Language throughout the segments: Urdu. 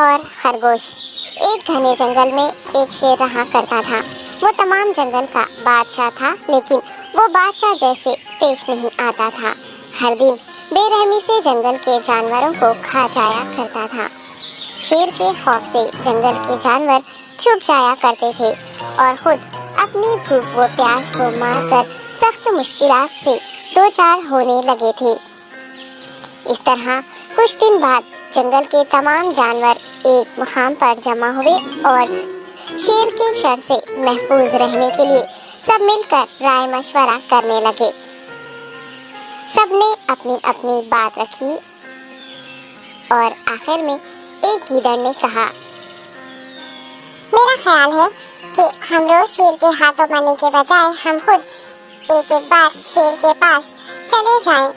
اور خرگوش۔ ایک گھنے جنگل میں ایک شیر رہا کرتا تھا۔ وہ تمام جنگل کا بادشاہ تھا، لیکن وہ بادشاہ جیسے پیش نہیں آتا تھا۔ ہر دن بے رحمی سے جنگل کے جانوروں کو کھا جایا کرتا تھا۔ شیر کے خوف سے جنگل کے جانور چھپ جایا کرتے تھے اور خود اپنی بھوک و پیاس کو مار کر سخت مشکلات سے دوچار ہونے لگے تھے۔ اس طرح کچھ دن بعد جنگل کے تمام جانور ایک مقام پر جمع ہوئے اور شیر کے شر سے محفوظ رہنے کے لیے سب مل کر رائے مشورہ کرنے لگے۔ سب نے اپنی اپنی بات رکھی اور آخر میں ایک گیدڑ نے کہا، میرا خیال ہے کہ ہم روز شیر کے ہاتھوں مرنے کے بجائے ہم خود ایک بار شیر کے پاس چلے جائیں۔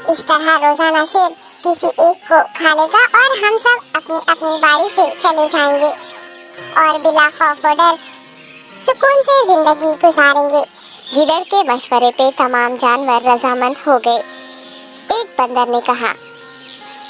اس طرح روزانہ شیر کسی ایک کو کھا لے گا اور ہم سب اپنی اپنی باری سے چلے جائیں گے اور بلا خوف و ڈر سکون سے زندگی گزاریں گے۔ گیدڑ کے مشورے پہ تمام جانور رضامند ہو گئے۔ ایک بندر نے کہا،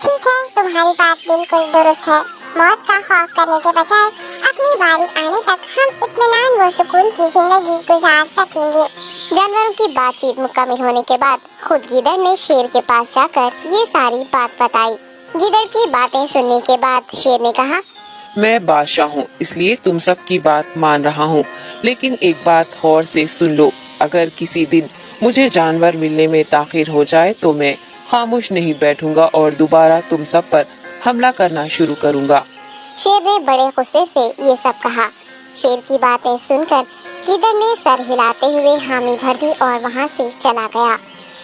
ٹھیک ہے، تمہاری بات بالکل درست ہے۔ موت کا خوف کرنے کے بجائے اپنی باری آنے تک ہم اطمینان و سکون کی زندگی گزار سکیں گے۔ جانوروں کی بات چیت مکمل ہونے کے بعد خود گیدڑ نے شیر کے پاس جا کر یہ ساری بات بتائی۔ گیدڑ کی باتیں سننے کے بعد شیر نے کہا، میں بادشاہ ہوں، اس لیے تم سب کی بات مان رہا ہوں، لیکن ایک بات غور سے سن لو۔ اگر کسی دن مجھے جانور ملنے میں تاخیر ہو جائے تو میں خاموش نہیں بیٹھوں گا اور دوبارہ تم سب پر حملہ کرنا شروع کروں گا۔ شیر نے بڑے غصے سے یہ سب کہا۔ شیر کی باتیں سن کر گیدڑ نے سر ہلاتے ہوئے حامی بھر دی اور وہاں سے چلا گیا۔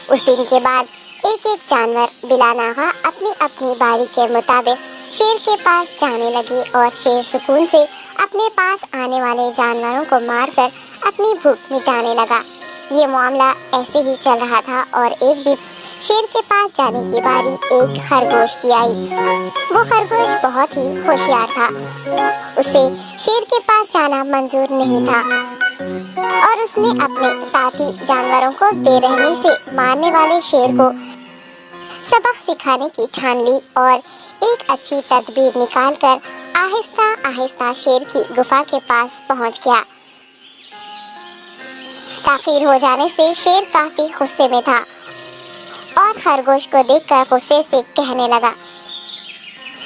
اس دن کے بعد ایک ایک جانور بلا ناغہ اپنی اپنی باری کے مطابق شیر کے پاس جانے لگے اور شیر سکون سے اپنے پاس آنے والے جانوروں کو مار کر اپنی بھوک مٹانے لگا۔ یہ معاملہ ایسے ہی چل رہا تھا اور ایک دن شیر کے پاس جانے کی باری ایک خرگوش کی آئی۔ وہ خرگوش بہت ہی ہوشیار تھا۔ اسے شیر کے پاس جانا منظور نہیں تھا اور اس نے اپنے ساتھی جانوروں کو بے رحمی سے مارنے والے شیر کو سبق سکھانے کی ٹھان لی اور ایک اچھی تدبیر نکال کر آہستہ آہستہ شیر کی گفا کے پاس پہنچ گیا۔ تاخیر ہو جانے سے شیر کافی غصے میں تھا اور خرگوش کو دیکھ کر غصے سے کہنے لگا،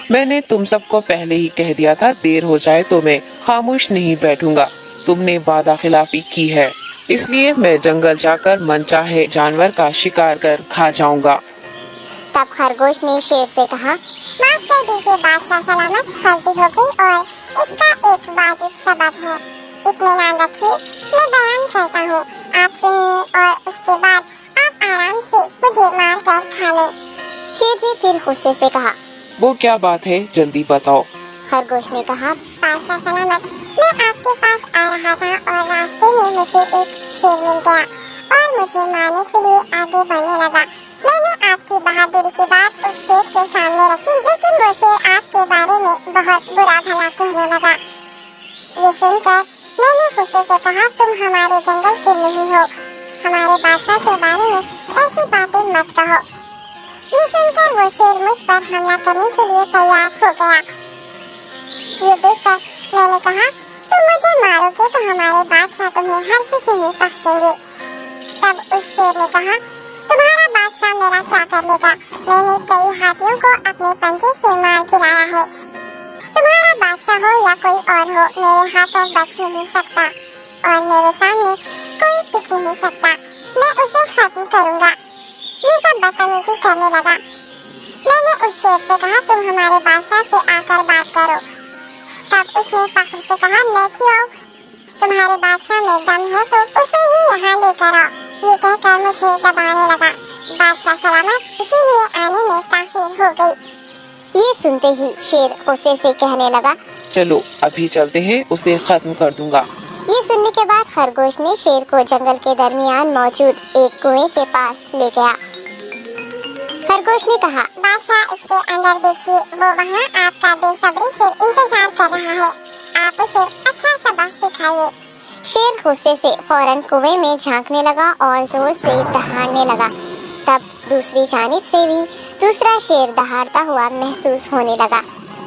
میں نے تم سب کو پہلے ہی کہہ دیا تھا، دیر ہو جائے تو میں خاموش نہیں بیٹھوں گا۔ تم نے وعدہ خلافی کی ہے، اس لیے میں جنگل جا کر من چاہے جانور کا شکار کر کھا جاؤں گا۔ تب خرگوش نے شیر سے کہا، معاف کر دیجیے بادشاہ سلامت، غلطی ہو گئی اور اس کا ایک واجب سبب ہے۔ اطمینان رکھیے، میں بیان کرتا ہوں، آپ سنیے اور اس کے بعد آپ آرام سے مجھے مار کر کھا لیں۔ شیر نے پھر غصے سے کہا، وہ کیا بات ہے، جلدی بتاؤ۔ خرگوش نے کہا، بادشاہ سلامت، میں آپ کے پاس آ رہا تھا اور راستے میں مجھے ایک شیر مل گیا اور مجھے مارنے کے لیے آگے بڑھنے لگا۔ میں نے آپ کی بہادری کی بات اس شیر کے سامنے رکھی، لیکن وہ شیر آپ کے بارے میں بہت برا بھلا کہنے لگا۔ یہ سن کر میں نے غصے سے کہا، تم ہمارے جنگل کے نہیں ہو، ہمارے بادشاہ کے بارے میں ایسی باتیں مت کہو۔ یہ سن کر وہ شیر مجھ پر حملہ کرنے کے لیے تیار ہو گیا۔ یہ دیکھ کر میں نے کہا، تم مجھے مارو گے تو ہمارے بادشاہ تمہیں ہرگز نہیں بخشیں گے۔ تب اس شیر نے کہا، تمہارا بادشاہ میرا کیا کر لے گا؟ میں نے کئی ہاتھیوں کو اپنے پنجے سے مار گرایا ہے۔ تمہارا بادشاہ ہو یا کوئی اور ہو، میرے ہاتھوں بچ نہیں سکتا اور میرے سامنے کوئی ٹک نہیں سکتا۔ میں اسے ختم کروں گا۔ یہ سب بدتمیزی کرنے لگا۔ میں نے اس شیر سے کہا، تم ہمارے بادشاہ سے آ کر بات کرو۔ تب اس نے فخر سے کہا، میں کیوں آؤں؟ تمہارے بادشاہ میں دم ہے تو اسے ہی یہاں لے کر آؤ۔ یہ کہہ کر مجھے دبانے لگا۔ بادشاہ سلامت، اسی لیے آنے میں تاخیر ہو گئی۔ یہ سنتے ہی شیر غصے سے کہنے لگا، چلو ابھی چلتے ہیں، اسے ختم کر دوں گا۔ یہ سننے کے بعد خرگوش نے شیر کو جنگل کے درمیان موجود ایک کنویں کے پاس لے گیا۔ خرگوش نے کہا، بادشاہ اس کے اندر دیکھیے، وہ وہاں آپ کا بے صبری سے انتظار کر رہا ہے، آپ اسے اچھا سبق سکھائیے۔ شیر غصے سے فوراً کنویں میں جھانکنے لگا اور زور سے دہاڑنے لگا۔ تب دوسری جانب سے بھی دوسرا شیر دہاڑتا ہوا محسوس ہونے لگا۔